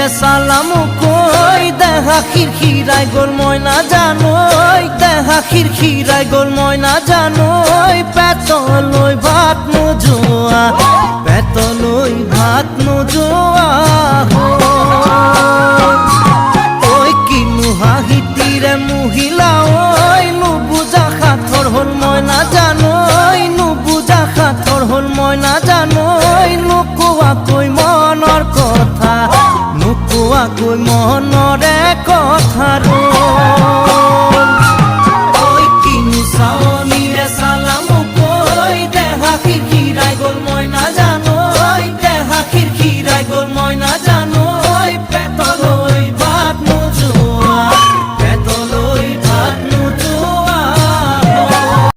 যে সালামু কই দেখা খিরখিরাই গোল ময়না জানোই দেখা খিরখিরাই গোল ময়না জানোই পেতলই ভাত নোজোয়া পেতলই ভাত নোজোয়া ওই কিনু হাহিতিরে মহিলা ওই নুবুজা খাথর হল ময়না জানো